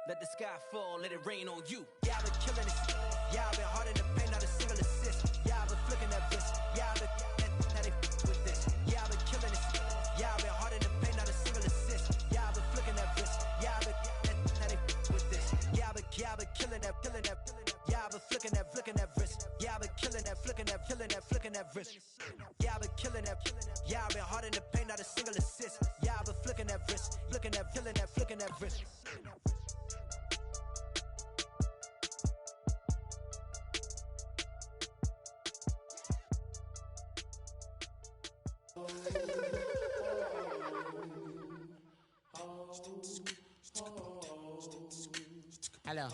Let the sky fall, let it rain on you. Yeah, I've been killing this. Yeah, I've been hard in the paint, not a single assist. Yeah, I've been flicking that wrist. Yeah, I've been now they with this. Yeah, I've been killing this. Yeah, I've been hard in the paint, not a single assist. Yeah, I've been flicking that wrist. Yeah, I've been now they with this. Yeah, I've been killing that. Yeah, I've been flicking that wrist. Yeah, I've been killing that, flicking that wrist. Yeah, I've been killing that. Yeah, I've been hard in the paint, not a single assist. Yeah, I've been flicking that wrist, flicking that wrist. Hello,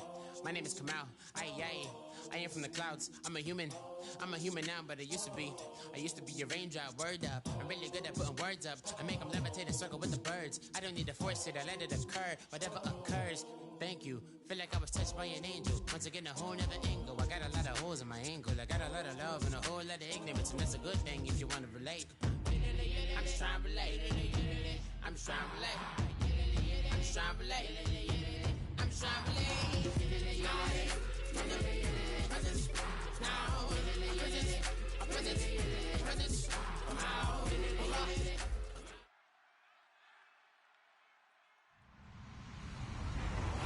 my name is Kamal. I am from the clouds. I'm a human now, but I used to be a raindrop. Word up, I'm really good at putting words up. I make them levitate and circle with the birds. I don't need to force it, I let it occur. Whatever occurs, thank you. Feel like I was touched by an angel. Once again, a whole nother angle. I got a lot of holes in my angle. I got a lot of love and a whole lot of ignorance, and that's a good thing if you want to relate. I'm just trying to relate. I'm just trying to relate. I'm just trying to relate. I'm just trying to relate.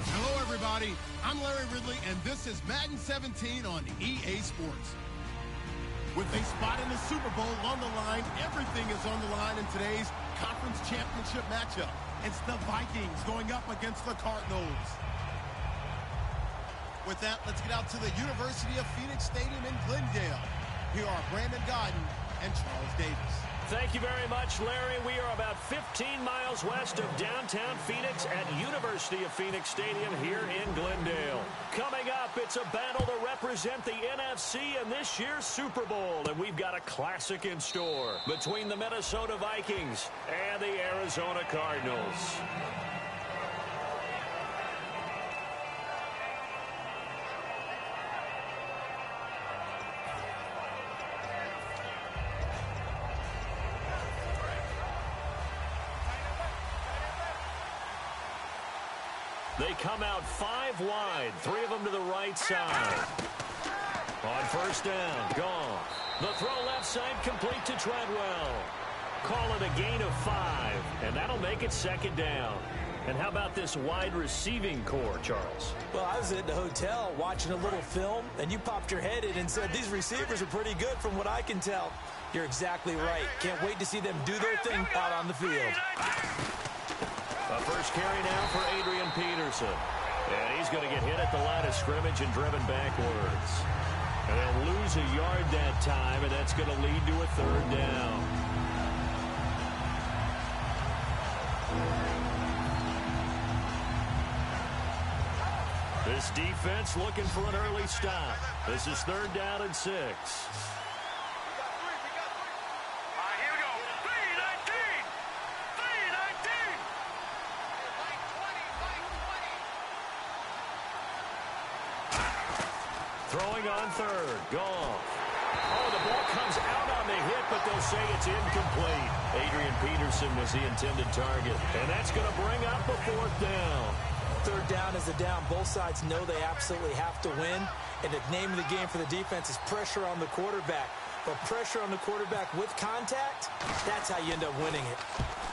Hello, everybody. I'm Larry Ridley, and this is Madden 17 on EA Sports. With a spot in the Super Bowl on the line, everything is on the line in today's conference championship matchup. It's the Vikings going up against the Cardinals. With that, let's get out to the University of Phoenix Stadium in Glendale. Here are Brandon Godden and Charles Davis. Thank you very much, Larry. We are about 15 miles west of downtown Phoenix at University of Phoenix Stadium here in Glendale. Coming up, it's a battle to represent the NFC in this year's Super Bowl, and we've got a classic in store between the Minnesota Vikings and the Arizona Cardinals. They come out 5 wide, 3 of them to the right side. On first down, Goff. The throw left side complete to Treadwell. Call it a gain of 5, and that'll make it second down. And how about this wide receiving core, Charles? Well, I was at the hotel watching a little film, and you popped your head in and said these receivers are pretty good from what I can tell. You're exactly right. Can't wait to see them do their thing out on the field. A first carry now for Adrian Peterson. And he's going to get hit at the line of scrimmage and driven backwards. And they'll lose a yard that time, and that's going to lead to a third down. This defense looking for an early stop. This is 3rd down and 6. Throwing on 3rd. Goff. Oh, the ball comes out on the hit, but they'll say it's incomplete. Adrian Peterson was the intended target. And that's going to bring up a 4th down. 3rd down is a down. Both sides know they absolutely have to win. And the name of the game for the defense is pressure on the quarterback. But pressure on the quarterback with contact, that's how you end up winning it.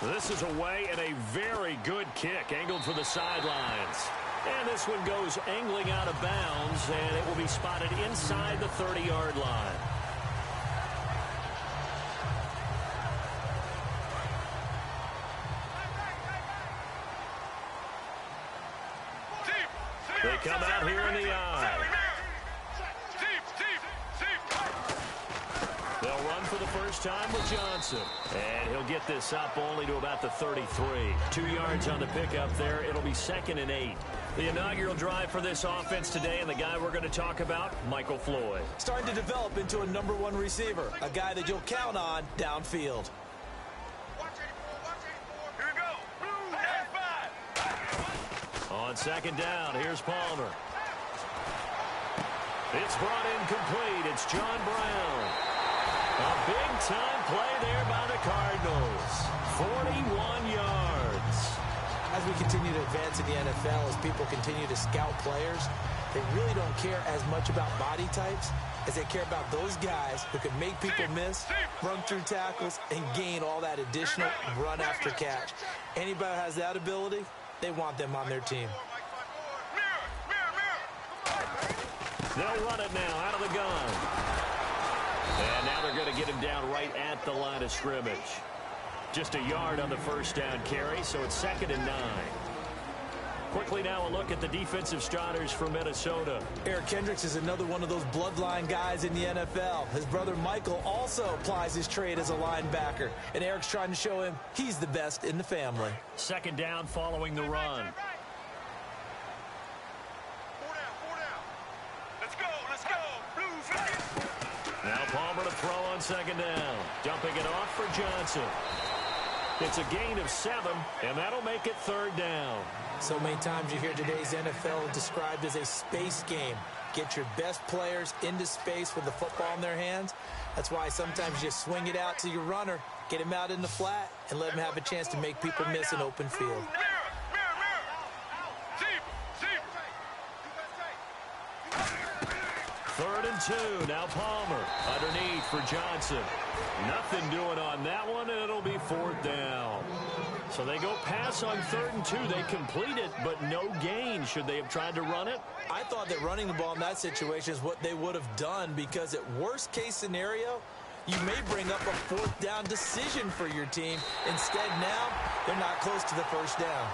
This is away and a very good kick, angled for the sidelines. And this one goes angling out of bounds, and it will be spotted inside the 30-yard line. They come out here in the eye. They'll run for the first time with Johnson. And he'll get this up only to about the 33. 2 yards on the pickup there. It'll be 2nd and 8. The inaugural drive for this offense today, and the guy we're going to talk about, Michael Floyd. Starting to develop into a #1 receiver, a guy that you'll count on downfield. Here we go. On 2nd down, here's Palmer. It's brought in complete. It's John Brown. A big-time play there by the Cardinals. 41 yards. as we continue to advance in the NFL, as people continue to scout players, they really don't care as much about body types as they care about those guys who can make people miss, run through tackles, and gain all that additional run after catch. Anybody who has that ability, they want them on their team. They'll run it now out of the gun. And now they're going to get him down right at the line of scrimmage. Just a yard on the first down carry, so it's 2nd and 9. Quickly now a look at the defensive starters for Minnesota. Eric Kendricks is another one of those bloodline guys in the NFL. His brother Michael also applies his trade as a linebacker, and Eric's trying to show him he's the best in the family. 2nd down following the run. Now Palmer to throw on 2nd down. Dumping it off for Johnson. It's a gain of 7, and that'll make it 3rd down. So many times you hear today's NFL described as a space game. Get your best players into space with the football in their hands. That's why sometimes you swing it out to your runner, get him out in the flat, and let him have a chance to make people miss an open field. 3rd and 2. Now Palmer underneath for Johnson. Nothing doing on that one, and it'll be 4th down. So they go pass on 3rd and 2. They complete it, but no gain. Should they have tried to run it? I thought that running the ball in that situation is what they would have done, because at worst case scenario, you may bring up a 4th down decision for your team. Instead now, they're not close to the 1st down.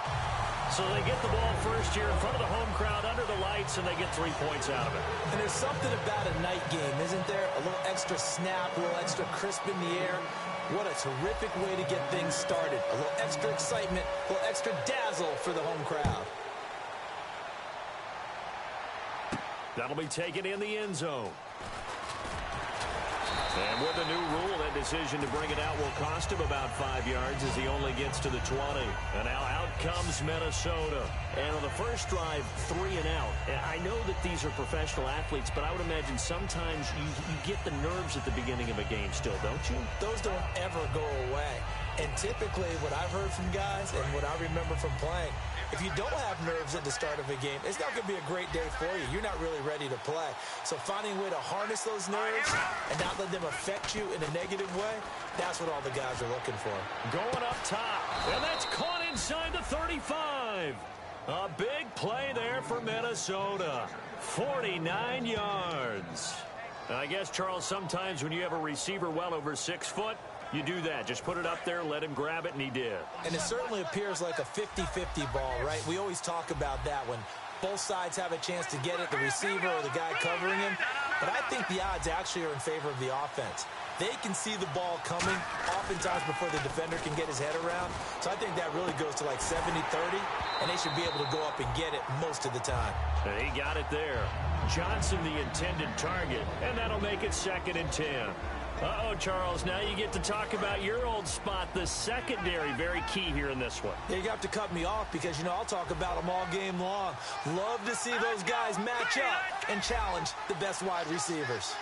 So they get the ball first here in front of the home crowd under the lights, and they get 3 points out of it. And there's something about a night game, isn't there? A little extra snap, a little extra crisp in the air. What a terrific way to get things started. A little extra excitement, a little extra dazzle for the home crowd. That'll be taken in the end zone. And with the new rule, that decision to bring it out will cost him about 5 yards as he only gets to the 20. And now out comes Minnesota. And on the first drive, 3 and out. I know that these are professional athletes, but I would imagine sometimes you get the nerves at the beginning of a game still, don't you? Those don't ever go away. And typically what I've heard from guys and what I remember from playing, if you don't have nerves at the start of a game, it's not going to be a great day for you. You're not really ready to play. So finding a way to harness those nerves and not let them affect you in a negative way, that's what all the guys are looking for. Going up top, and that's caught inside the 35. A big play there for Minnesota. 49 yards. And I guess, Charles, sometimes when you have a receiver well over 6 foot, you do that. Just put it up there, let him grab it, and he did. And it certainly appears like a 50-50 ball, right? We always talk about that when both sides have a chance to get it, the receiver or the guy covering him. But I think the odds actually are in favor of the offense. They can see the ball coming oftentimes before the defender can get his head around. So I think that really goes to like 70-30, and they should be able to go up and get it most of the time. And he got it there. Johnson, the intended target, and that'll make it 2nd and 10. Uh-oh, Charles, now you get to talk about your old spot, the secondary, very key here in this one. Yeah, you have to cut me off because, you know, I'll talk about them all game long. Love to see those guys match up and challenge the best wide receivers.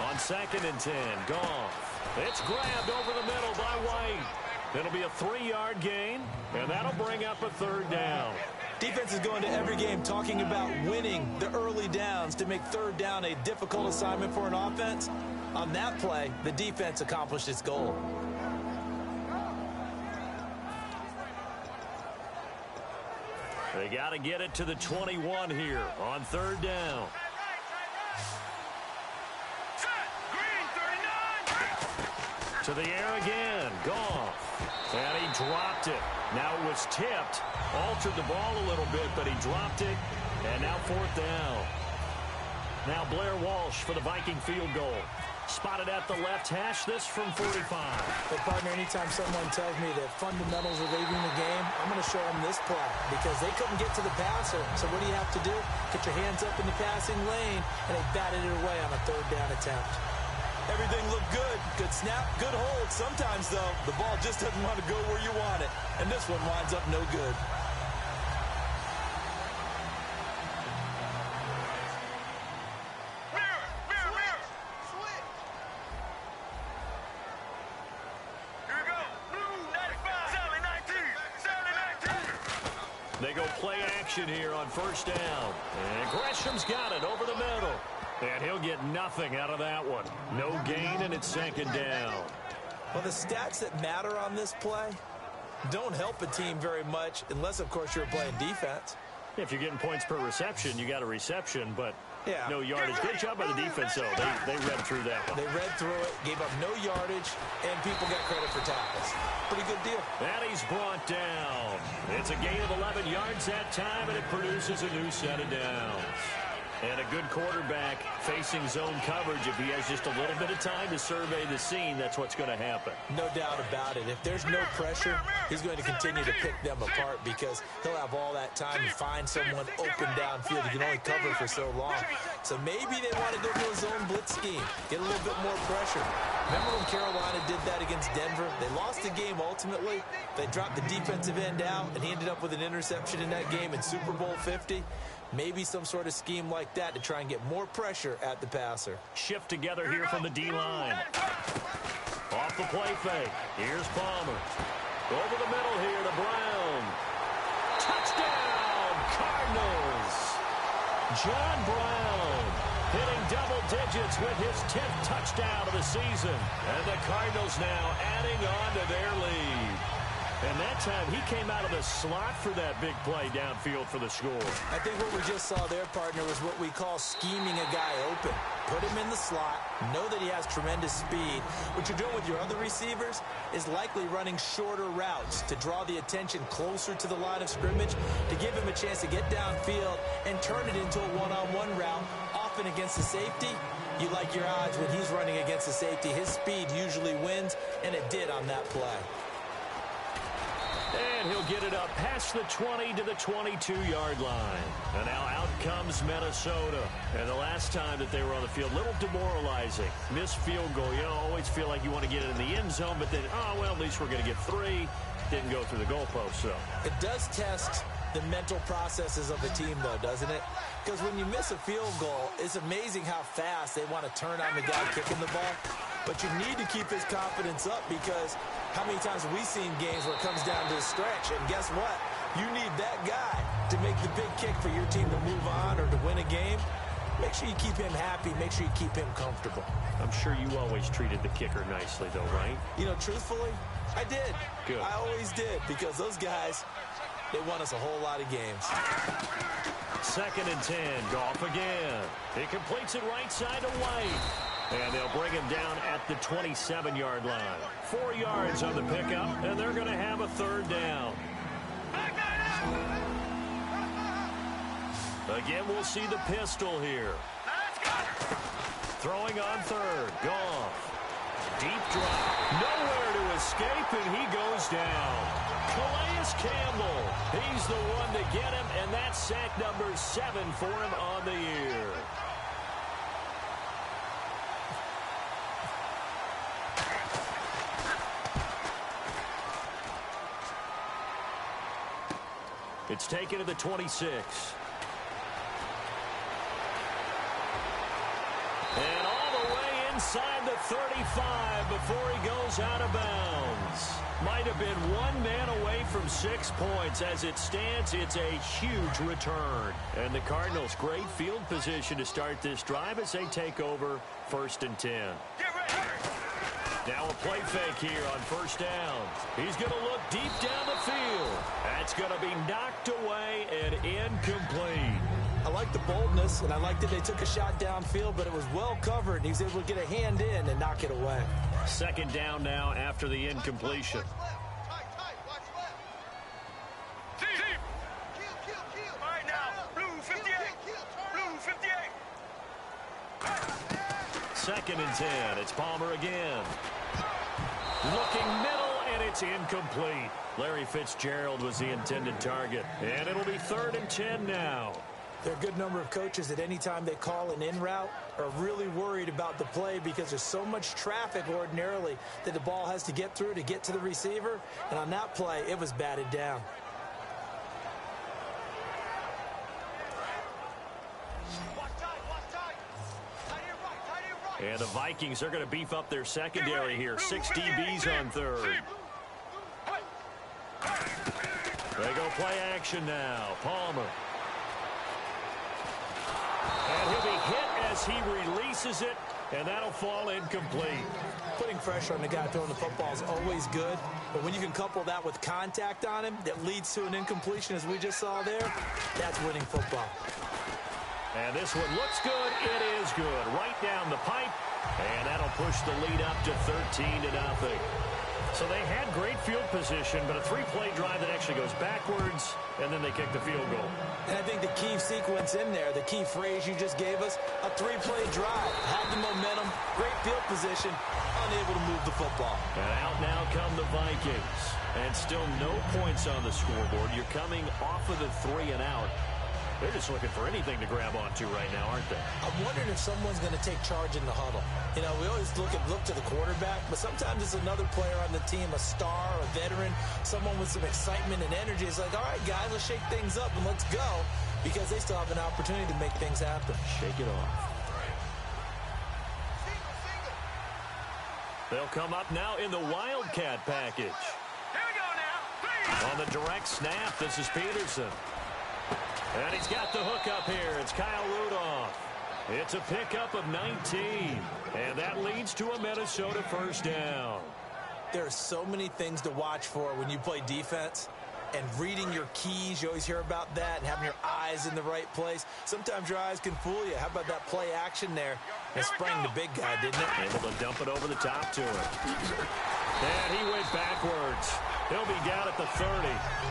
On 2nd and 10, Goff. It's grabbed over the middle by White. It'll be a 3-yard gain, and that'll bring up a 3rd down. Defense is going to every game talking about winning the early downs to make 3rd down a difficult assignment for an offense. On that play, the defense accomplished its goal. They got to get it to the 21 here on 3rd down. To the air again, Goff. And he dropped it. Now it was tipped. Altered the ball a little bit, but he dropped it. And now 4th down. Now Blair Walsh for the Viking field goal. Spotted at the left hash, this from 45. But, partner, anytime someone tells me that fundamentals are leaving the game, I'm going to show them this play because they couldn't get to the passer. So what do you have to do? Get your hands up in the passing lane, and they batted it away on a 3rd down attempt. Everything looked good. Good snap, good hold. Sometimes, though, the ball just doesn't want to go where you want it. And this one winds up no good. Here we go. They go play action here on first down. And Gresham's got it over the middle. And he'll get nothing out of that one. No gain, and it's second down. Well, the stats that matter on this play don't help a team very much unless, of course, you're playing defense. If you're getting points per reception, you got a reception, but yeah, no yardage. Good job by the defense, though. They read through that one. They read through it, gave up no yardage, and people got credit for tackles. Pretty good deal. And he's brought down. It's a gain of 11 yards that time, and it produces a new set of downs. And a good quarterback facing zone coverage. If he has just a little bit of time to survey the scene, that's what's going to happen. No doubt about it. If there's no pressure, he's going to continue to pick them apart because he'll have all that time to find someone open downfield. He can only cover for so long. So maybe they want to go to a zone blitz scheme, get a little bit more pressure. Remember when Carolina did that against Denver? They lost the game ultimately. They dropped the defensive end out, and he ended up with an interception in that game in Super Bowl 50. Maybe some sort of scheme like that to try and get more pressure at the passer. Shift together here from the D-line. Off the play fake. Here's Palmer. Over the middle here to Brown. Touchdown, Cardinals. John Brown hitting double digits with his 10th touchdown of the season. And the Cardinals now adding on to their lead. And that time, he came out of the slot for that big play downfield for the score. I think what we just saw there, partner, was what we call scheming a guy open. Put him in the slot, know that he has tremendous speed. What you're doing with your other receivers is likely running shorter routes to draw the attention closer to the line of scrimmage, to give him a chance to get downfield and turn it into a one-on-one route, often against the safety. You like your odds when he's running against the safety. His speed usually wins, and it did on that play. And he'll get it up past the 20 to the 22-yard line. And now out comes Minnesota. And the last time that they were on the field, a little demoralizing. Missed field goal. You know, always feel like you want to get it in the end zone, but then, oh, well, at least we're going to get 3. Didn't go through the goalpost, so. It does test the mental processes of a team, though, doesn't it? Because when you miss a field goal, it's amazing how fast they want to turn on the guy kicking the ball. But you need to keep his confidence up because how many times have we seen games where it comes down to a stretch? And guess what? You need that guy to make the big kick for your team to move on or to win a game. Make sure you keep him happy. Make sure you keep him comfortable. I'm sure you always treated the kicker nicely, though, right? You know, truthfully, I did. Good. I always did because those guys, they won us a whole lot of games. 2nd and 10. Goff again. He completes it right side to White. And they'll bring him down at the 27-yard line. 4 yards on the pickup, and they're going to have a 3rd down. Again, we'll see the pistol here. Throwing on 3rd. Goff. Deep drop. Nowhere to escape, and he goes down. Calais Campbell. He's the one to get him, and that's sack number 7 for him on the year. It's taken to the 26. And all the way inside the 35 before he goes out of bounds. Might have been one man away from 6 points. As it stands, it's a huge return. And the Cardinals, great field position to start this drive as they take over 1st and 10. Now a play fake here on 1st down. He's going to look deep down the field. That's going to be knocked away and incomplete. I like the boldness, and I like that they took a shot downfield, but it was well covered, and he was able to get a hand in and knock it away. 2nd down now after the incompletion. All right, now, blue 58. Blue 58. 2nd and 10. It's Palmer again. Looking middle, and it's incomplete. Larry Fitzgerald was the intended target. And it'll be 3rd and 10 now. There are a good number of coaches that any time they call an in route are really worried about the play because there's so much traffic ordinarily that the ball has to get through to get to the receiver. And on that play, it was batted down. And the Vikings are going to beef up their secondary here. 6 DBs on 3rd. They go play action now. Palmer. And he'll be hit as he releases it, and that'll fall incomplete. Putting pressure on the guy throwing the football is always good, but when you can couple that with contact on him that leads to an incompletion, as we just saw there, that's winning football. And this one looks good. It is good. Right down the pipe, and that'll push the lead up to 13-0. So they had great field position, but a three-play drive that actually goes backwards, and then they kick the field goal. And I think the key sequence in there, the key phrase you just gave us, a three-play drive. Had the momentum, great field position, unable to move the football. And out now come the Vikings. And still no points on the scoreboard. You're coming off of the 3 and out. They're just looking for anything to grab onto right now, aren't they? I'm wondering if someone's going to take charge in the huddle. You know, we always look to the quarterback, but sometimes it's another player on the team, a star, a veteran, someone with some excitement and energy. It's like, all right, guys, let's shake things up and let's go, because they still have an opportunity to make things happen. Shake it off. They'll come up now in the Wildcat package. Here we go now. On the direct snap, this is Peterson. And he's got the hook up here. It's Kyle Rudolph. It's a pickup of 19. And that leads to a Minnesota first down. There are so many things to watch for when you play defense. And reading your keys, you always hear about that, and having your eyes in the right place. Sometimes your eyes can fool you. How about that play action there? It sprang the big guy, didn't it? Able to dump it over the top to him. And he went backwards. He'll be down at the 30.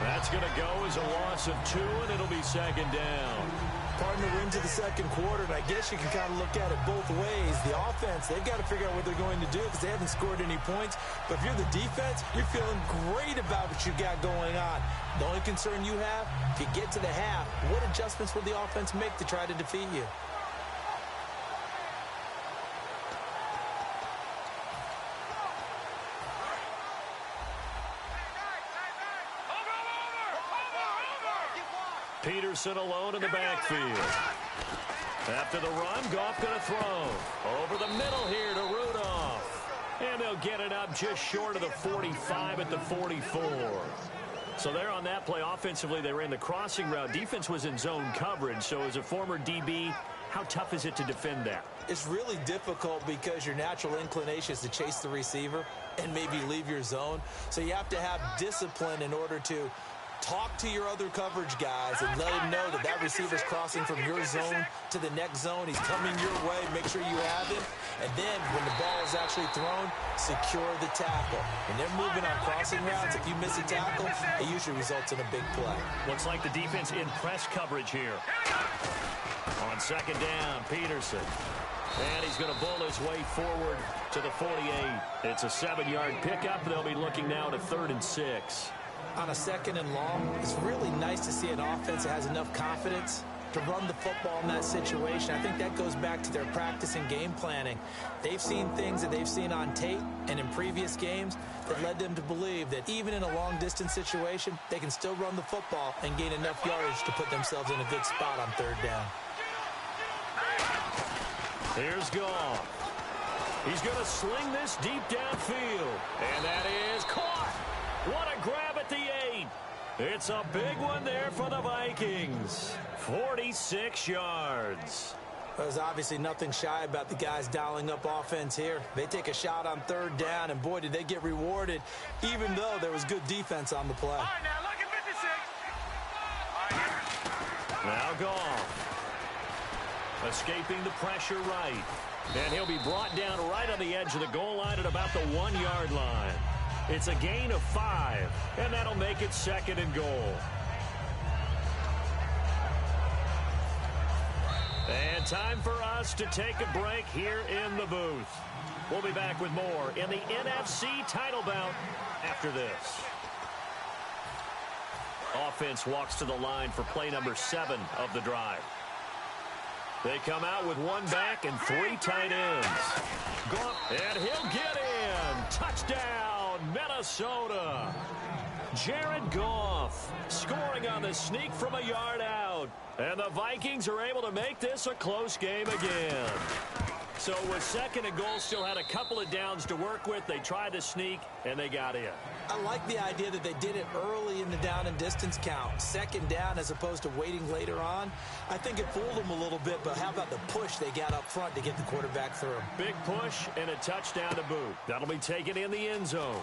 That's going to go as a loss of 2, and it'll be second down. Partner into the second quarter, and I guess you can kind of look at it both ways. The offense, they've got to figure out what they're going to do because they haven't scored any points. But if you're the defense, you're feeling great about what you got going on. The only concern you have, if you get to the half, what adjustments will the offense make to try to defeat you? Peterson alone in the backfield. After the run, Goff going to throw. Over the middle here to Rudolph. And they'll get it up just short of the 45 at the 44. So there on that play, offensively, they ran the crossing route. Defense was in zone coverage. So as a former DB, how tough is it to defend that? It's really difficult because your natural inclination is to chase the receiver and maybe leave your zone. So you have to have discipline in order to talk to your other coverage guys and let him know that that receiver's crossing from your zone to the next zone. He's coming your way. Make sure you have him. And then when the ball is actually thrown, secure the tackle. When they're moving on crossing routes, if you miss a tackle, it usually results in a big play. Looks like the defense in press coverage here. On second down, Peterson. And he's going to bull his way forward to the 48. It's a 7-yard pickup. They'll be looking now to 3rd and 6. On a 2nd and long, it's really nice to see an offense that has enough confidence to run the football in that situation. I think that goes back to their practice and game planning. They've seen things that they've seen on tape and in previous games that led them to believe that even in a long-distance situation, they can still run the football and gain enough yardage to put themselves in a good spot on 3rd down. Here's Goff. He's going to sling this deep downfield. And that is caught. What a grab at the 8. It's a big one there for the Vikings. 46 yards. There's obviously nothing shy about the guys dialing up offense here. They take a shot on 3rd down, and boy, did they get rewarded, even though there was good defense on the play. All right, now look at 56. Now Goff. Escaping the pressure right. And he'll be brought down right on the edge of the goal line at about the 1-yard line. It's a gain of 5, and that'll make it 2nd and goal. And time for us to take a break here in the booth. We'll be back with more in the NFC title bout after this. Offense walks to the line for play number 7 of the drive. They come out with 1 back and 3 tight ends. Goff, and he'll get in. Touchdown, Minnesota. Jared Goff scoring on the sneak from a yard out. And the Vikings are able to make this a close game again. So with second and goal, still had a couple of downs to work with. They tried to sneak, and they got in. I like the idea that they did it early in the down and distance count. Second down as opposed to waiting later on. I think it fooled them a little bit, but how about the push they got up front to get the quarterback through? Big push and a touchdown to boot. That'll be taken in the end zone.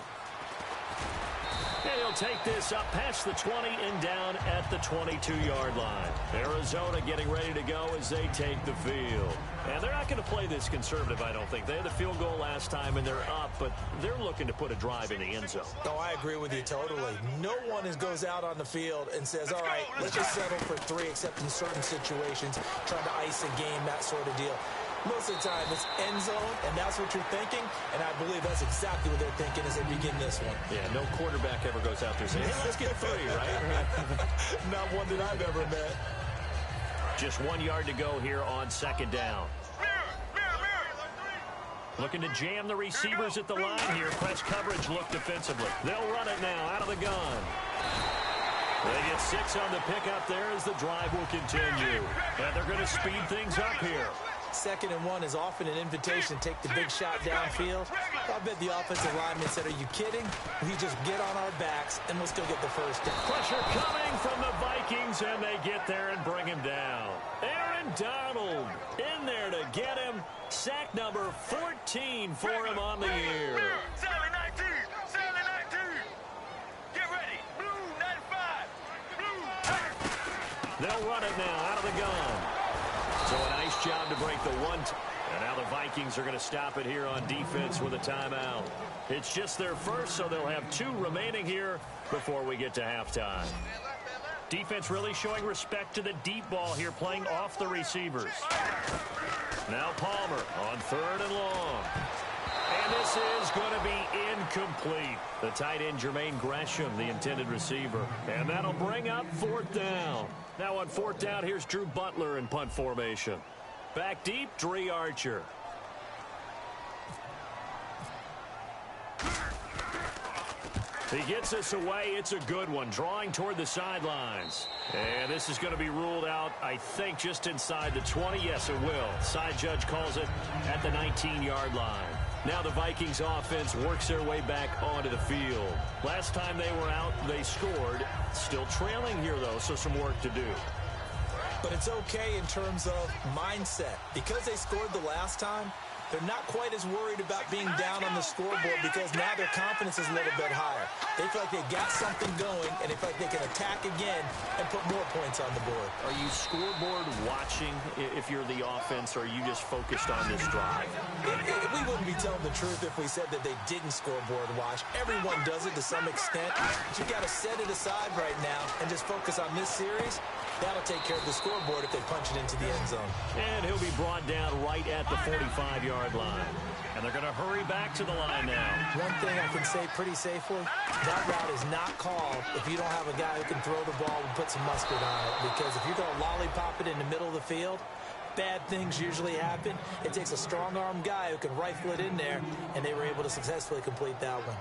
And he'll take this up past the 20 and down at the 22-yard line. Arizona getting ready to go as they take the field. And they're not going to play this conservative, I don't think. They had the field goal last time, and they're up, but they're looking to put a drive in the end zone. Oh, I agree with you totally. No one goes out on the field and says, all right, let's just settle for 3, except in certain situations, trying to ice a game, that sort of deal. Most of the time, it's end zone, and that's what you're thinking, and I believe that's exactly what they're thinking as they begin this one. Yeah, no quarterback ever goes out there saying, hey, let's get 3, right? Not one that I've ever met. Just 1 yard to go here on second down. Looking to jam the receivers at the line here. Press coverage look defensively. They'll run it now out of the gun. They get 6 on the pickup there as the drive will continue. And they're going to speed things up here. Second and 1 is often an invitation to take the big shot downfield. I bet the offensive lineman said, are you kidding? We just get on our backs, and we'll still get the first down. Pressure coming from the Vikings, and they get there and bring him down. Aaron Donald in there to get him. Sack number 14 for him on the year. Sally 19! Sally 19! Get ready! Blue 95! Blue! They'll run it now out of the gun. So a nice job to break the one. And now the Vikings are going to stop it here on defense with a timeout. It's just their first, so they'll have 2 remaining here before we get to halftime. Defense really showing respect to the deep ball here, playing off the receivers. Now Palmer on 3rd and long. And this is going to be incomplete. The tight end, Jermaine Gresham, the intended receiver. And that'll bring up 4th down. Now on 4th down, here's Drew Butler in punt formation. Back deep, Dre Archer. He gets us away. It's a good one. Drawing toward the sidelines. And this is going to be ruled out, I think, just inside the 20. Yes, it will. Side judge calls it at the 19-yard line. Now the Vikings offense works their way back onto the field. Last time they were out, they scored. Still trailing here, though, so some work to do. But it's okay in terms of mindset. Because they scored the last time, they're not quite as worried about being down on the scoreboard because now their confidence is a little bit higher. They feel like they got something going, and they feel like they can attack again and put more points on the board. Are you scoreboard watching if you're the offense, or are you just focused on this drive? We wouldn't be telling the truth if we said that they didn't scoreboard watch. Everyone does it to some extent. But you've got to set it aside right now and just focus on this series. That'll take care of the scoreboard if they punch it into the end zone. And he'll be brought down right at the 45-yard line. And they're going to hurry back to the line now. One thing I can say pretty safely, that route is not called if you don't have a guy who can throw the ball and put some mustard on it. Because if you're going to lollipop it in the middle of the field, bad things usually happen. It takes a strong-arm guy who can rifle it in there, and they were able to successfully complete that one.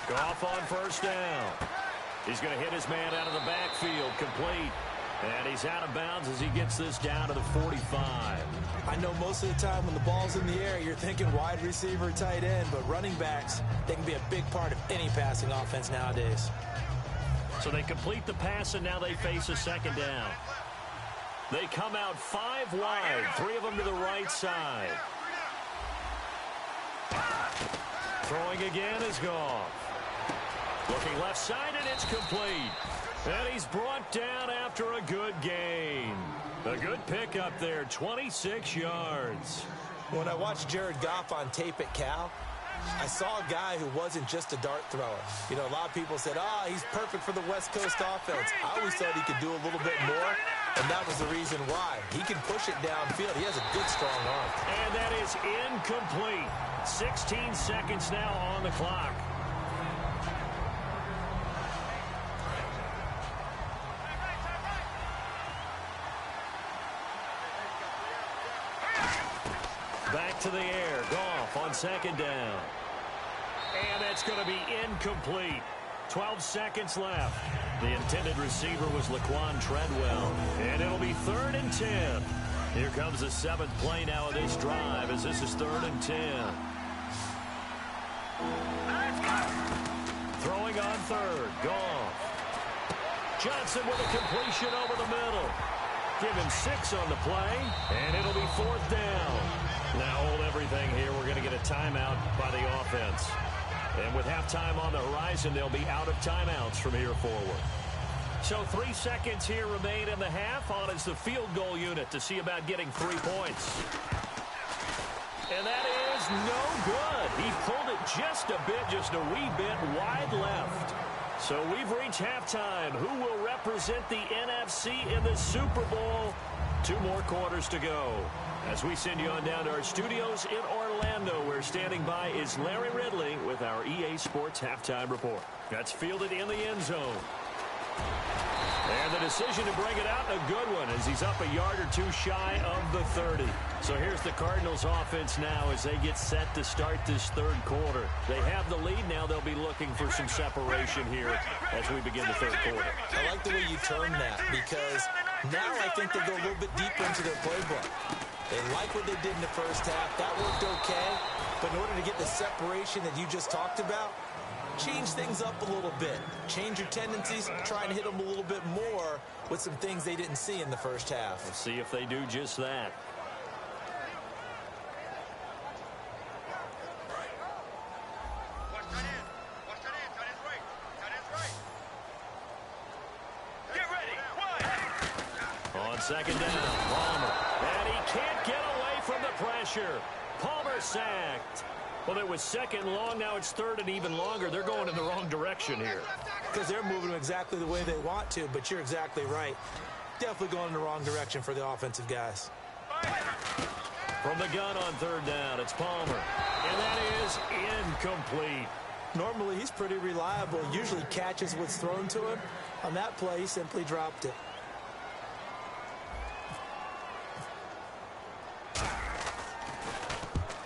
Goff on 1st down. He's going to hit his man out of the backfield, complete. And he's out of bounds as he gets this down to the 45. I know most of the time when the ball's in the air, you're thinking wide receiver, tight end, but running backs, they can be a big part of any passing offense nowadays. So they complete the pass, and now they face a 2nd down. They come out 5 wide, 3 of them to the right side. Throwing again is Goff. Looking left side, and it's complete. And he's brought down after a good gain. A good pickup there, 26 yards. When I watched Jared Goff on tape at Cal, I saw a guy who wasn't just a dart thrower. You know, a lot of people said, he's perfect for the West Coast offense. I always thought he could do a little bit more, and that was the reason why. He can push it downfield. He has a good, strong arm. And that is incomplete. 16 seconds now on the clock. Back to the air. Goff on 2nd down. And that's going to be incomplete. 12 seconds left. The intended receiver was Laquan Treadwell. And it'll be 3rd and 10. Here comes the 7th play now of this drive as this is 3rd and 10. Throwing on 3rd. Goff. Johnson with a completion over the middle. Give him 6 on the play, and it'll be 4th down. Now hold everything here. We're going to get a timeout by the offense. And with halftime on the horizon, they'll be out of timeouts from here forward. So 3 seconds here remain in the half. On is the field goal unit to see about getting 3 points. And that is no good. He pulled it just a bit, just a wee bit wide left. So we've reached halftime. Who will represent the NFC in the Super Bowl? 2 more quarters to go. As we send you on down to our studios in Orlando, where standing by is Larry Ridley with our EA Sports Halftime Report. That's fielded in the end zone. And the decision to bring it out, a good one, as he's up a yard or 2 shy of the 30. So here's the Cardinals offense now as they get set to start this 3rd quarter. They have the lead now. They'll be looking for some separation here as we begin the 3rd quarter. I like the way you term that, because now I think they go a little bit deeper into their playbook. They like what they did in the first half. That worked okay. But in order to get the separation that you just talked about, change things up a little bit. Change your tendencies, try and hit them a little bit more with some things they didn't see in the first half. Let's see if they do just that. Get ready. On 2nd down, Palmer. And he can't get away from the pressure. Palmer sacked. Well, it was 2nd long. Now it's 3rd and even longer. They're going in the wrong direction here. Because they're moving exactly the way they want to, but you're exactly right. Definitely going in the wrong direction for the offensive guys. From the gun on 3rd down, it's Palmer. And that is incomplete. Normally, he's pretty reliable. Usually catches what's thrown to him. On that play, he simply dropped it.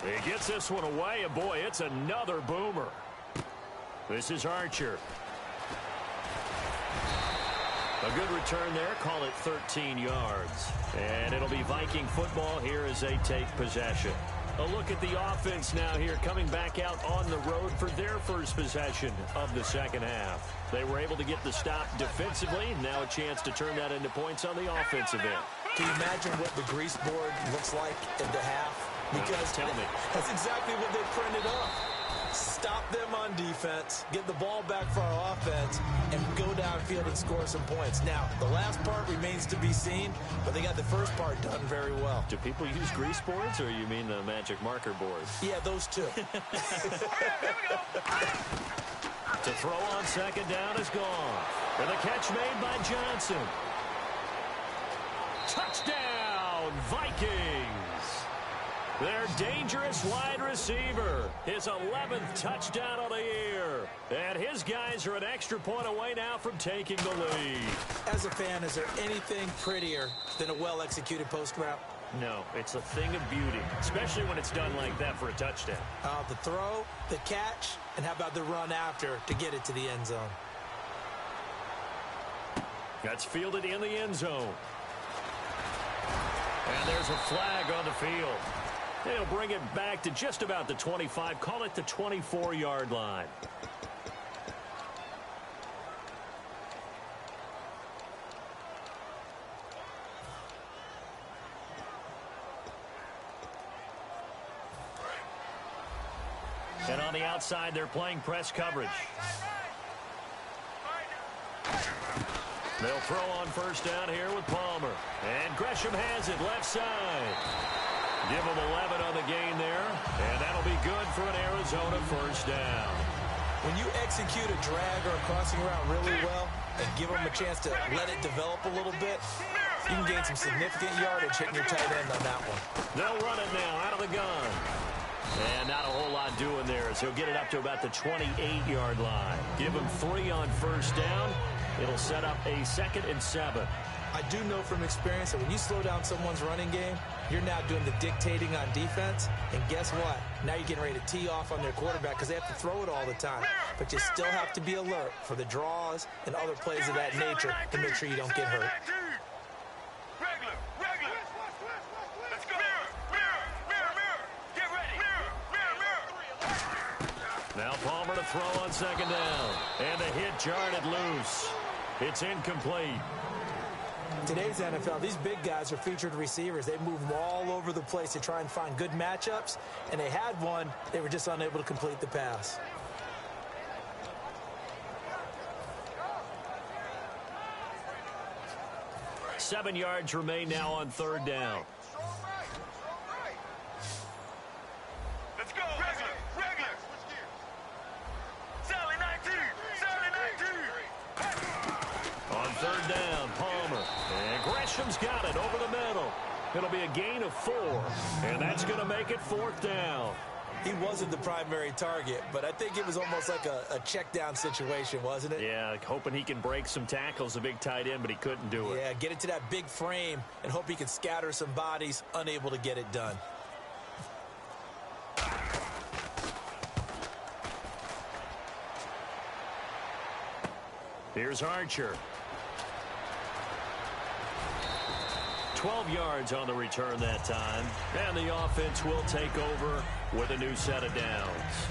He gets this one away, and boy, it's another boomer. This is Archer. A good return there. Call it 13 yards. And it'll be Viking football here as they take possession. A look at the offense now here, coming back out on the road for their first possession of the 2nd half. They were able to get the stop defensively. Now a chance to turn that into points on the offensive end. Can you imagine what the grease board looks like at the half? Because tell me. That's exactly what they printed up. Stop them on defense, get the ball back for our offense, and go downfield and score some points. Now, the last part remains to be seen, but they got the first part done very well. Do people use grease boards, or you mean the magic marker boards? Yeah, those two. To throw on 2nd down is gone. And the catch made by Johnson. Touchdown, Vikings! Their dangerous wide receiver, his 11th touchdown of the year. And his guys are an extra point away now from taking the lead. As a fan, is there anything prettier than a well-executed post route? No, it's a thing of beauty, especially when it's done like that for a touchdown. The throw, the catch, and how about the run after to get it to the end zone? That's fielded in the end zone. And there's a flag on the field. They'll bring it back to just about the 25. Call it the 24-yard line. And on the outside, they're playing press coverage. They'll throw on 1st down here with Palmer. And Gresham has it left side. Give them 11 on the gain there, and that'll be good for an Arizona 1st down. When you execute a drag or a crossing route really well and give them a chance to let it develop a little bit, you can gain some significant yardage hitting your tight end on that one. They'll run it now out of the gun. And not a whole lot doing there as he'll get it up to about the 28-yard line. Give him 3 on 1st down. It'll set up a 2nd and 7. I do know from experience that when you slow down someone's running game, you're now doing the dictating on defense. And guess what? Now you're getting ready to tee off on their quarterback because they have to throw it all the time. But you still have to be alert for the draws and other plays of that nature to make sure you don't get hurt. Let's go. Mirror. Get ready. Mirror. Now Palmer to throw on second down. And the hit jarred loose. It's incomplete. Today's NFL, these big guys are featured receivers. They move them all over the place to try and find good matchups, and they had one. They were just unable to complete the pass. Seven yards remain now on third down. Let's go. Regular. Sally 19. On third down, Palmer. And Gresham's got it over the middle. It'll be a gain of 4, and that's going to make it fourth down. He wasn't the primary target, but I think it was almost like a check down situation, wasn't it? Yeah, hoping he can break some tackles, a big tight end, but he couldn't do it. Yeah, get into that big frame and hope he can scatter some bodies, unable to get it done. Here's Archer. 12 yards on the return that time. And the offense will take over with a new set of downs.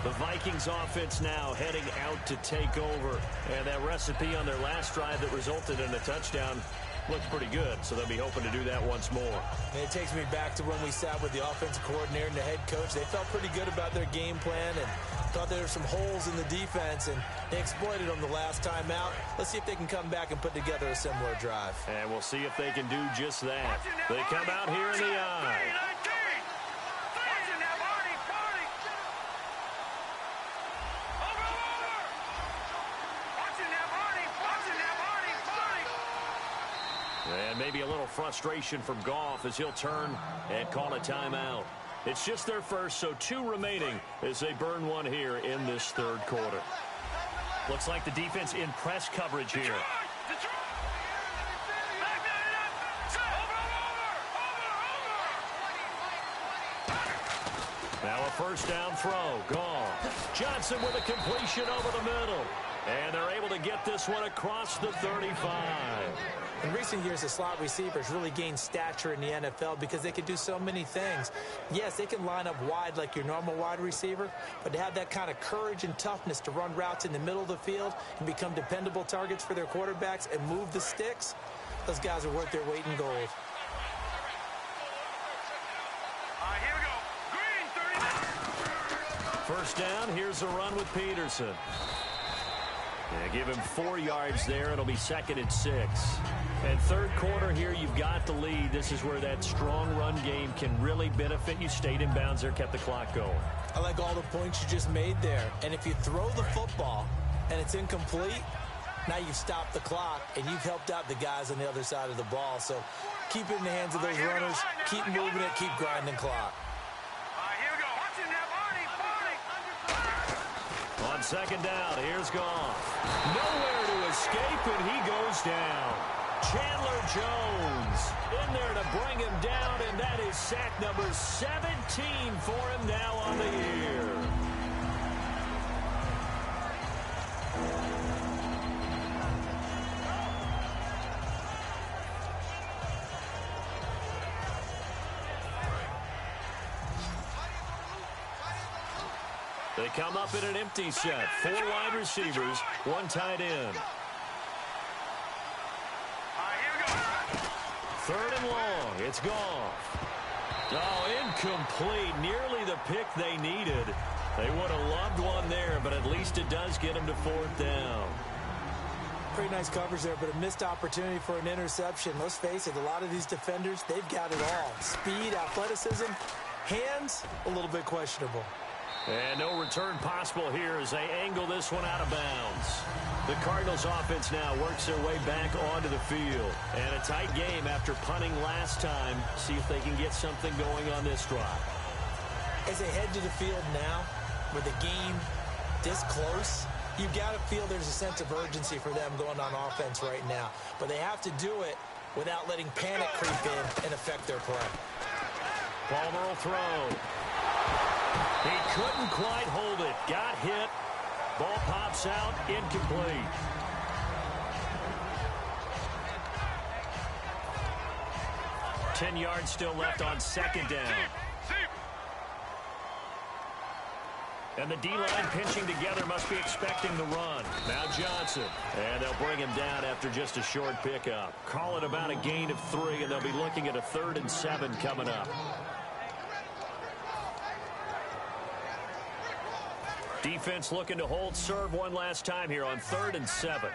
The Vikings offense now heading out to take over. And that recipe on their last drive that resulted in a touchdown looks pretty good. So they'll be hoping to do that once more. And it takes me back to when we sat with the offensive coordinator and the head coach. They felt pretty good about their game plan and thought there were some holes in the defense, and they exploited them the last time out. Let's see if they can come back and put together a similar drive. And we'll see if they can do just that. They come out here in the eye. And maybe a little frustration from Goff as he'll turn and call a timeout. It's just their first, so 2 remaining as they burn one here in this third quarter. Looks like the defense in press coverage here. Now a first down throw. Goff. Johnson with a completion over the middle. And they're able to get this one across the 35. In recent years, the slot receivers really gained stature in the NFL because they can do so many things. Yes, they can line up wide like your normal wide receiver, but to have that kind of courage and toughness to run routes in the middle of the field and become dependable targets for their quarterbacks and move the sticks, those guys are worth their weight in gold. Here we go. Green 39. First down, here's a run with Peterson. Yeah, give him 4 yards there. It'll be 2nd and 6. And third quarter here, you've got the lead. This is where that strong run game can really benefit you. Stayed in bounds there, kept the clock going. I like all the points you just made there. And if you throw the football and it's incomplete, now you've stopped the clock and you've helped out the guys on the other side of the ball. So keep it in the hands of those runners. Keep moving it. Keep grinding clock. Here we go. Watching that On second down, here's Goff. Nowhere to escape, and he goes down. Chandler Jones in there to bring him down, and that is sack number 17 for him now on the year. They come up in an empty set. 4 wide receivers, 1 tight end. Third and long. It's Goff. Oh, incomplete. Nearly the pick they needed. They would have loved one there, but at least it does get them to 4th down. Pretty nice coverage there, but a missed opportunity for an interception. Let's face it, a lot of these defenders, they've got it all. Speed, athleticism, hands, a little bit questionable. And no return possible here as they angle this one out of bounds. The Cardinals offense now works their way back onto the field. And a tight game after punting last time. See if they can get something going on this drive. As they head to the field now, with the game this close, You've got to feel there's a sense of urgency for them going on offense right now. But they have to do it without letting panic creep in and affect their play. Palmer will throw. He couldn't quite hold it. Got hit. Ball pops out. Incomplete. Ten yards still left on second down. And the D-line pinching together must be expecting the run. Now Johnson. And they'll bring him down after just a short pickup. Call it about a gain of 3, and they'll be looking at a 3rd and 7 coming up. Defense looking to hold serve one last time here on 3rd and 7.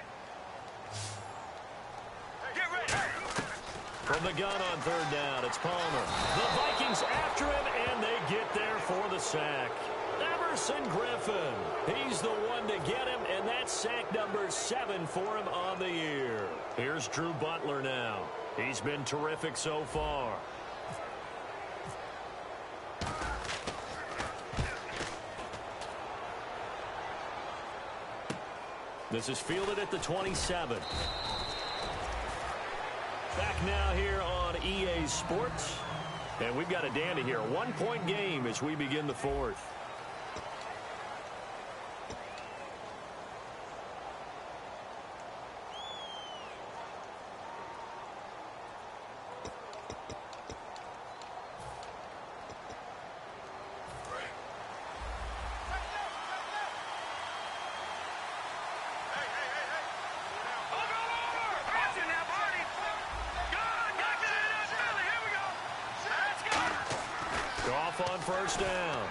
From the gun on 3rd down, it's Palmer. The Vikings after him, and they get there for the sack. Everson Griffin. He's the one to get him, and that's sack number 7 for him on the year. Here's Drew Butler now. He's been terrific so far. This is fielded at the 27. Back now here on EA Sports. And we've got a dandy here. A 1-point game as we begin the 4th. On first down.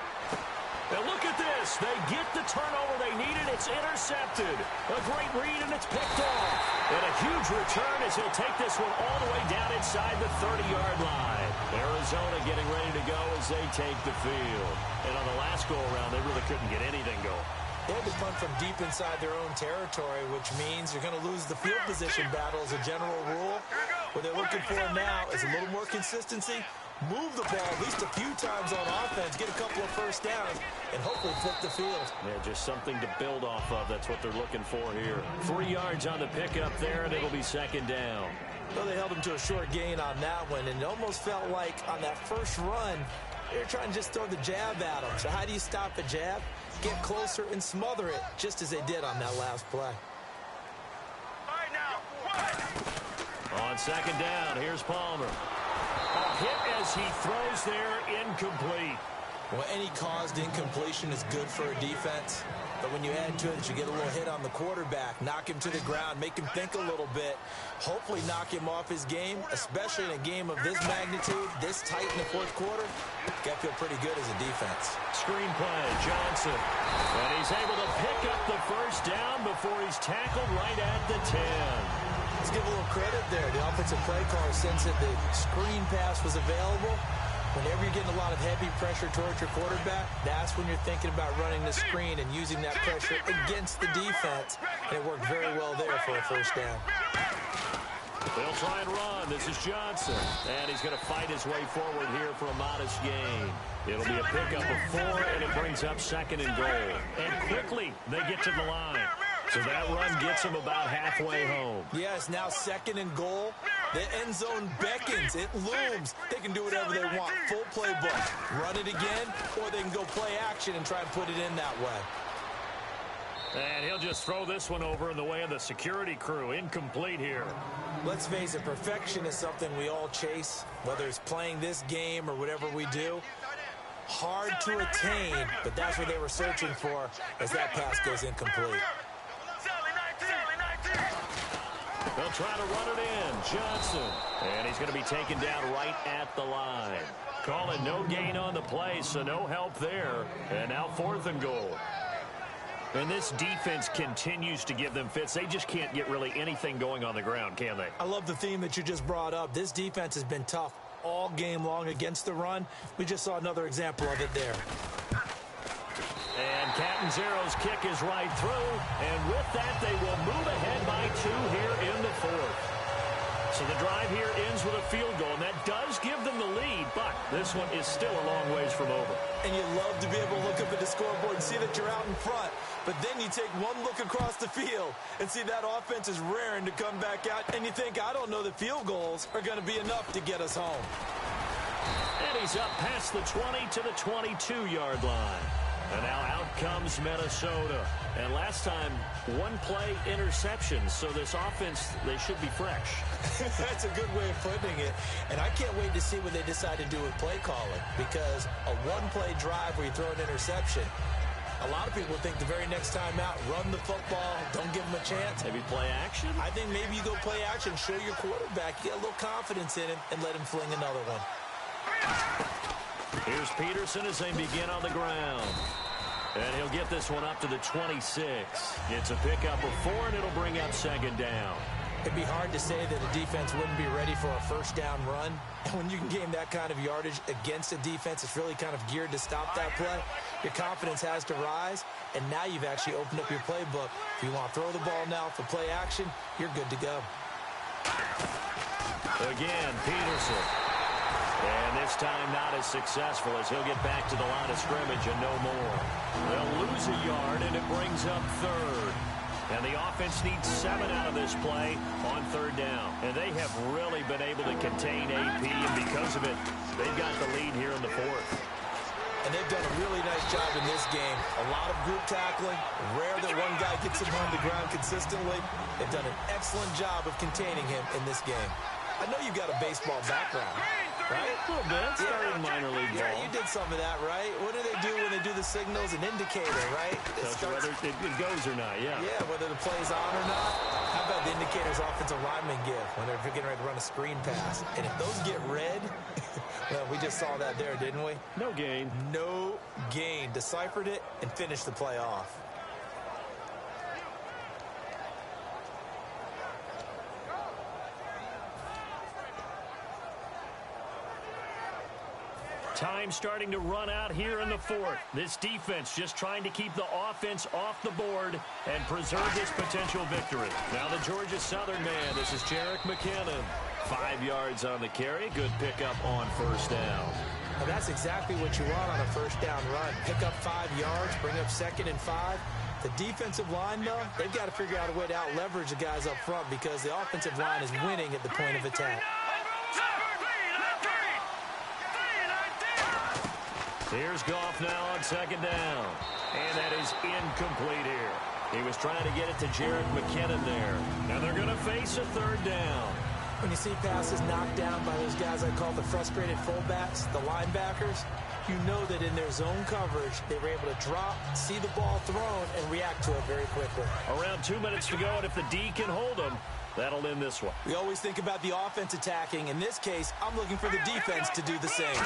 And look at this. They get the turnover they needed. It's intercepted. A great read, and it's picked off. And a huge return as he'll take this one all the way down inside the 30-yard line. Arizona getting ready to go as they take the field. And on the last go-around, they really couldn't get anything going. They had to punt from deep inside their own territory, which means you're going to lose the field position battle as a general rule. What they're looking for now is a little more consistency. Move the ball at least a few times on offense, get a couple of first downs, and hopefully flip the field. Yeah, just something to build off of. That's what they're looking for here. 3 yards on the pickup there, and it'll be second down. Well, they held him to a short gain on that one, and it almost felt like on that first run, they were trying to just throw the jab at him. So how do you stop a jab? Get closer and smother it, just as they did on that last play. All right, now, on second down, here's Palmer. A hit as he throws there, incomplete. Well, any caused incompletion is good for a defense. But when you add to it that you get a little hit on the quarterback, knock him to the ground, make him think a little bit, hopefully knock him off his game, especially in a game of this magnitude, this tight in the 4th quarter, got to feel pretty good as a defense. Screenplay, Johnson. And he's able to pick up the first down before he's tackled right at the 10. Let's give a little credit there. The offensive play caller sensed that the screen pass was available. Whenever you're getting a lot of heavy pressure towards your quarterback, that's when you're thinking about running the screen and using that pressure against the defense. And it worked very well there for a first down. They'll try and run. This is Johnson. And he's going to fight his way forward here for a modest gain. It'll be a pickup of 4, and it brings up second and goal. And quickly, they get to the line. So that run gets him about halfway home. Yeah, it's now second and goal. The end zone beckons. It looms. They can do whatever they want. Full playbook. Run it again, or they can go play action and try and put it in that way. And he'll just throw this one over in the way of the security crew. Incomplete here. Let's face it, perfection is something we all chase, whether it's playing this game or whatever we do. Hard to attain, but that's what they were searching for as that pass goes incomplete. They'll try to run it in. Johnson. And he's going to be taken down right at the line. Call it no gain on the play, so no help there. And now 4th and goal. And this defense continues to give them fits. They just can't get really anything going on the ground, can they? I love the theme that you just brought up. This defense has been tough all game long against the run. We just saw another example of it there. And Catanzaro's kick is right through. And with that, they will move ahead by 2 here in the 4th. So the drive here ends with a field goal, and that does give them the lead, but this one is still a long ways from over. And you love to be able to look up at the scoreboard and see that you're out in front, but then you take one look across the field and see that offense is raring to come back out, and you think, I don't know that field goals are going to be enough to get us home. And he's up past the 20 to the 22-yard line. And now out comes Minnesota. And last time, one-play interception. So this offense, they should be fresh. That's a good way of putting it. And I can't wait to see what they decide to do with play calling. Because a one-play drive where you throw an interception, a lot of people think the very next time out, run the football, don't give them a chance. Maybe play action? I think maybe you go play action, show your quarterback, get a little confidence in him, and let him fling another one. Here's Peterson as they begin on the ground. And he'll get this one up to the 26. It's a pickup of 4, and it'll bring up second down. It'd be hard to say that a defense wouldn't be ready for a first down run. And when you can gain that kind of yardage against a defense, it's really kind of geared to stop that play. Your confidence has to rise, and now you've actually opened up your playbook. If you want to throw the ball now for play action, you're good to go. Again, Peterson. And this time not as successful as he'll get back to the line of scrimmage and no more. They'll lose a yard, and it brings up third. And the offense needs 7 out of this play on third down. And they have really been able to contain AP, and because of it, they've got the lead here in the fourth. And they've done a really nice job in this game. A lot of group tackling. Rare that one guy gets him on the ground consistently. They've done an excellent job of containing him in this game. I know you've got a baseball background, right? A little bit. Started minor league ball. Yeah, you did some of that, right? What do they do when they do the signals? An indicator, right? Tells you whether it goes or not, yeah. Yeah, whether the play's on or not. How about the indicators offensive linemen give when they're getting ready to run a screen pass? And if those get red, well, we just saw that there, didn't we? No gain. No gain. Deciphered it and finished the play off. Time starting to run out here in the fourth. This defense just trying to keep the offense off the board and preserve this potential victory. Now the Georgia Southern man, this is Jerick McKinnon. 5 yards on the carry. Good pickup on first down. Now that's exactly what you want on a first down run. Pick up 5 yards, bring up 2nd and 5. The defensive line, though, they've got to figure out a way to out-leverage the guys up front because the offensive line is winning at the point of attack. Here's Goff now on second down. And that is incomplete here. He was trying to get it to Jerick McKinnon there. And they're going to face a third down. When you see passes knocked down by those guys I call the frustrated fullbacks, the linebackers, you know that in their zone coverage, they were able to drop, see the ball thrown, and react to it very quickly. Around 2 minutes to go, and if the D can hold them, that'll end this one. We always think about the offense attacking. In this case, I'm looking for the defense to do the same.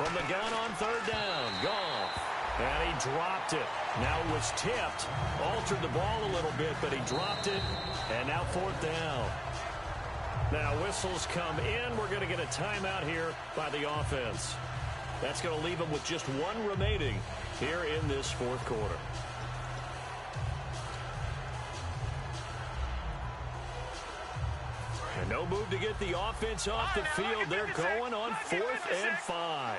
From the gun on third down, Goff. And he dropped it. Now it was tipped. Altered the ball a little bit, but he dropped it. And now fourth down. Now whistles come in. We're going to get a timeout here by the offense. That's going to leave them with just one remaining here in this fourth quarter. And no move to get the offense off the field. They're going on 4th and 5.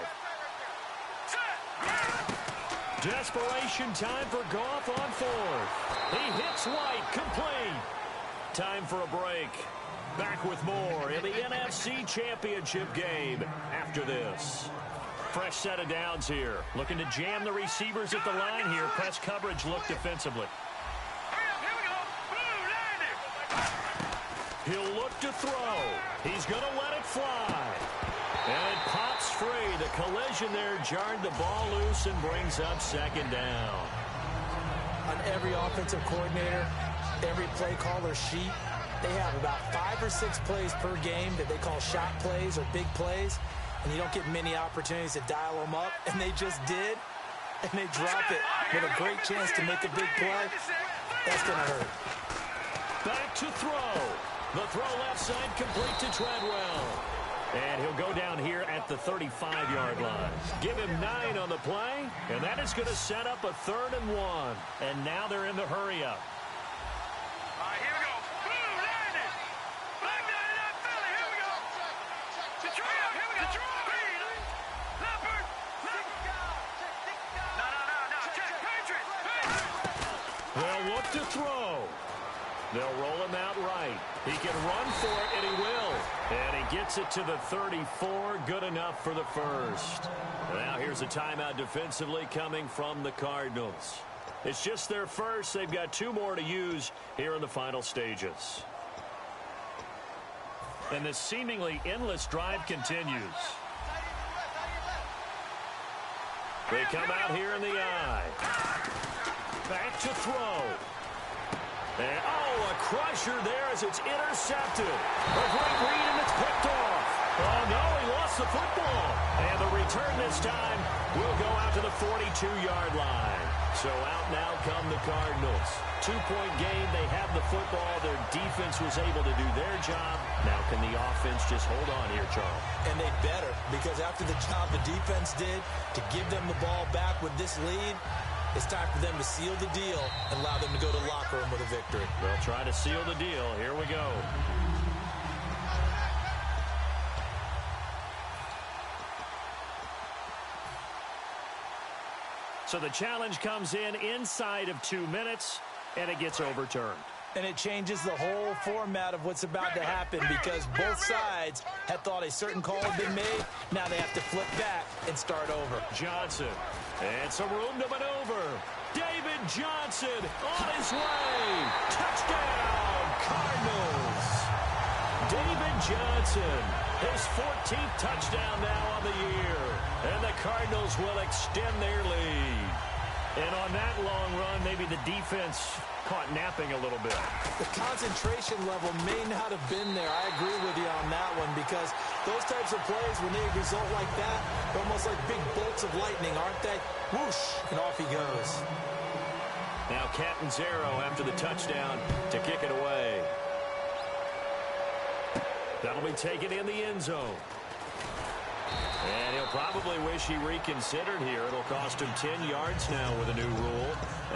Desperation time for Goff on 4th. He hits White, complete. Time for a break. Back with more in the NFC Championship game after this. Fresh set of downs here. Looking to jam the receivers at the line here. Press coverage look defensively. He'll look to throw. He's going to let it fly. And it pops free. The collision there jarred the ball loose and brings up second down. On every offensive coordinator, every play caller sheet, they have about 5 or 6 plays per game that they call shot plays or big plays. And you don't get many opportunities to dial them up. And they just did. And they drop it with a great chance to make a big play. That's going to hurt. Back to throw. The throw left side complete to Treadwell. And he'll go down here at the 35-yard line. Give him 9 on the play, and that is going to set up a 3rd and 1. And now they're in the hurry-up. All right, here we go. Blue, landed. Black down. They'll roll him out right. He can run for it, and he will. And he gets it to the 34. Good enough for the first. Now here's a timeout defensively coming from the Cardinals. It's just their first. They've got 2 more to use here in the final stages. And this seemingly endless drive continues. They come out here in the I. Back to throw. And, a crusher there as it's intercepted. A great read, and it's picked off. Oh, no, he lost the football. And the return this time will go out to the 42-yard line. So out now come the Cardinals. 2-point game. They have the football. Their defense was able to do their job. Now can the offense just hold on here, Charles? And they better, because after the job the defense did to give them the ball back with this lead, it's time for them to seal the deal and allow them to go to the locker room with a victory. They'll try to seal the deal. Here we go. So the challenge comes in inside of 2 minutes, and it gets overturned. And it changes the whole format of what's about to happen, because both sides had thought a certain call had been made. Now they have to flip back and start over. Johnson, and some room to maneuver. David Johnson on his way. Touchdown, Cardinals. David Johnson, his 14th touchdown now on the year. And the Cardinals will extend their lead. And on that long run, maybe the defense caught napping a little bit. The concentration level may not have been there. I agree with you on that one, because those types of plays, when they result like that, they're almost like big bolts of lightning, aren't they? Whoosh, and off he goes. Now Catanzaro after the touchdown to kick it away. That'll be taken in the end zone. And he'll probably wish he reconsidered here. It'll cost him 10 yards now with a new rule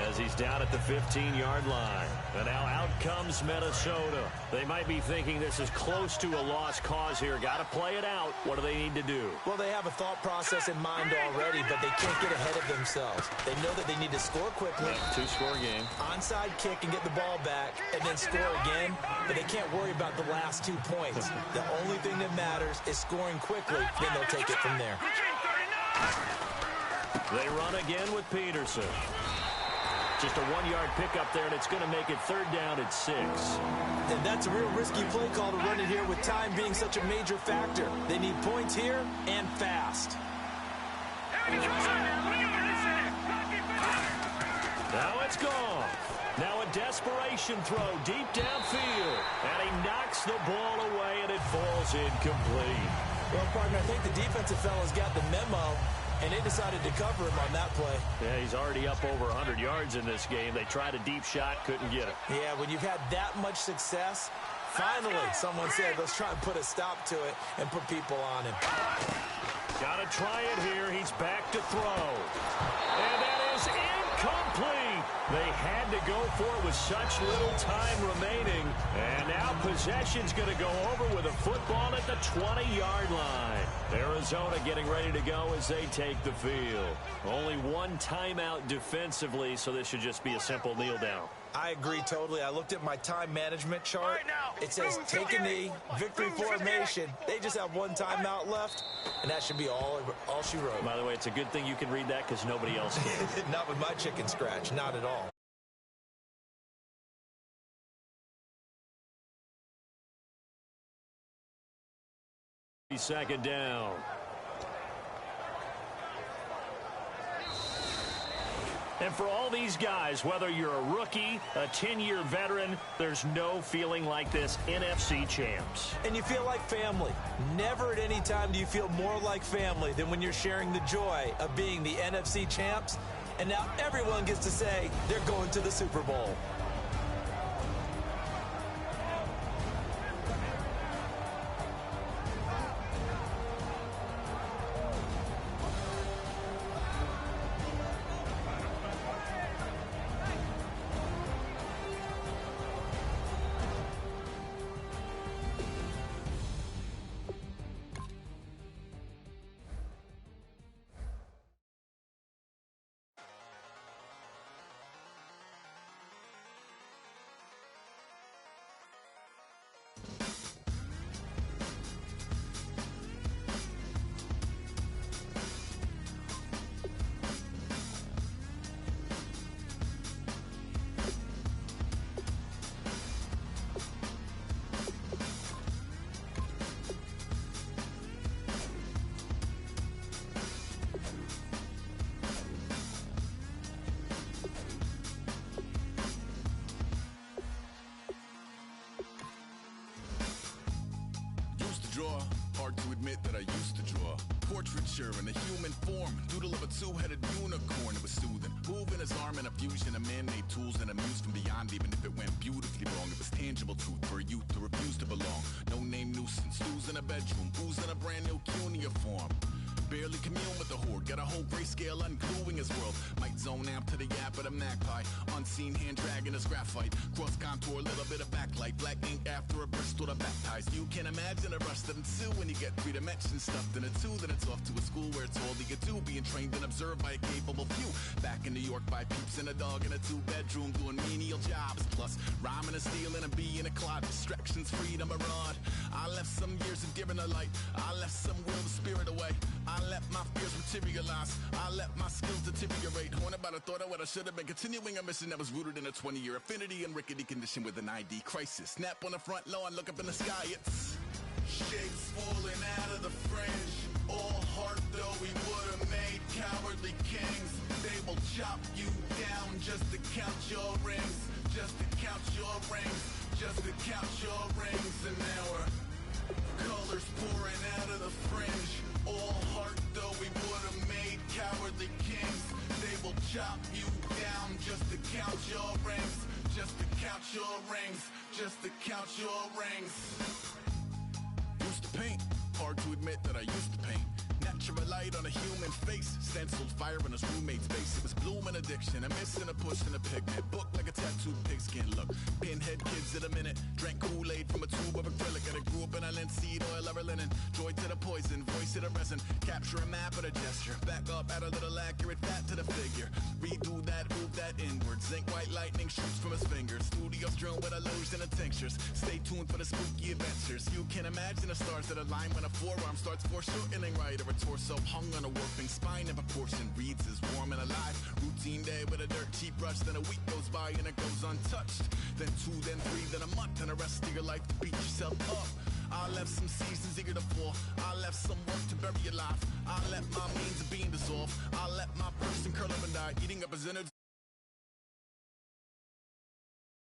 as he's down at the 15-yard line. And now out comes Minnesota. They might be thinking this is close to a lost cause here. Got to play it out. What do they need to do? Well, they have a thought process in mind already, but they can't get ahead of themselves. They know that they need to score quickly. Two-score game. Onside kick and get the ball back, and then score again. But they can't worry about the last 2 points. The only thing that matters is scoring quickly. Then they'll take it from there. They run again with Peterson. Just a 1-yard pickup there, and it's going to make it 3rd down at 6. And that's a real risky play call to run it here with time being such a major factor. They need points here and fast. Now it's gone. Now a desperation throw deep downfield. And he knocks the ball away, and it falls incomplete. Well, partner, I think the defensive fellas got the memo, and they decided to cover him on that play. Yeah, he's already up over 100 yards in this game. They tried a deep shot, couldn't get it. Yeah, when you've had that much success, finally someone said, let's try and put a stop to it and put people on him. Got to try it here. He's back to throw. And that is incomplete. They had to go for it with such little time remaining. And now possession's going to go over with a football at the 20-yard line. Arizona getting ready to go as they take the field. Only one timeout defensively, so this should just be a simple kneel down. I agree totally. I looked at my time management chart. It says take a knee, victory formation. They just have one timeout left, and that should be all she wrote. By the way, it's a good thing you can read that because nobody else can. Not with my chicken scratch, not at all. Second down. And for all these guys, whether you're a rookie, a 10-year veteran, there's no feeling like this. NFC champs. And you feel like family. Never at any time do you feel more like family than when you're sharing the joy of being the NFC champs. And now everyone gets to say they're going to the Super Bowl. admit that I used to draw portraiture in a human form, doodle of a two-headed unicorn. It was soothing, moving his arm in a fusion of man-made tools and a muse from beyond. Even if it went beautifully wrong, it was tangible truth for a youth to refuse to belong. No name nuisance, who's in a bedroom, who's in a brand new cuneiform. Barely commune with the horde, got a whole grayscale ungluing his world. Might zone out to the yap of a magpie, unseen hand dragging his graphite. Cross contour, little bit of backlight, black ink after a Bristol to baptize. You can imagine a rush that ensue when you get 3 dimensions stuffed in a 2. Then it's off to a school where it's all you can do, being trained and observed by a capable few. Back in New York by peeps and a dog in a 2-bedroom doing menial jobs. Plus rhyming and stealing and being a clod, distractions, freedom, a rod. I left some years of deer in the light, I left some will the spirit away. I let my fears materialize, I let my skills deteriorate. Haunted by the thought of what I should have been, continuing a mission that was rooted in a 20-year affinity and rickety condition with an ID crisis. Snap on the front lawn, look up in the sky, it's shapes falling out of the fringe. All heart though we would have made cowardly kings. They will chop you down just to count your rings, just to count your rings, just to count your rings. And now we're colors pouring out of the fringe. All heart though we would have made cowardly kings. They will chop you down just to count your rings, just to count your rings, just to count your rings. Used to paint, hard to admit that I used to paint. Natural light on a human face, stenciled fire in his roommate's face. It was bloom and addiction, a miss and a push and a pigment. Book like a tattooed pigskin look. Pinhead kids in a minute, drank Kool-Aid from a tube of acrylic. And I grew up in a linseed oil of linen. Joy to the poison, voice to the resin. Capture a map of a gesture. Back up, add a little accurate fat to the figure. Redo that, move that inward. Zinc white lightning shoots from his fingers. Studio strewn with illusion and tinctures. Stay tuned for the spooky adventures. You can imagine the stars that align when a forearm starts foreshortening right, or a torso hung on a warping spine in proportion. Reads as warm and alive. Routine day with a dirt cheap brush. Then a week goes by and it goes untouched. Then 2, then 3, then a month, and the rest of your life to beat yourself up. I left some seasons eager to fall. I left some work to bury alive. I let my means of being dissolved. I let my person curl up and die, eating up his energy.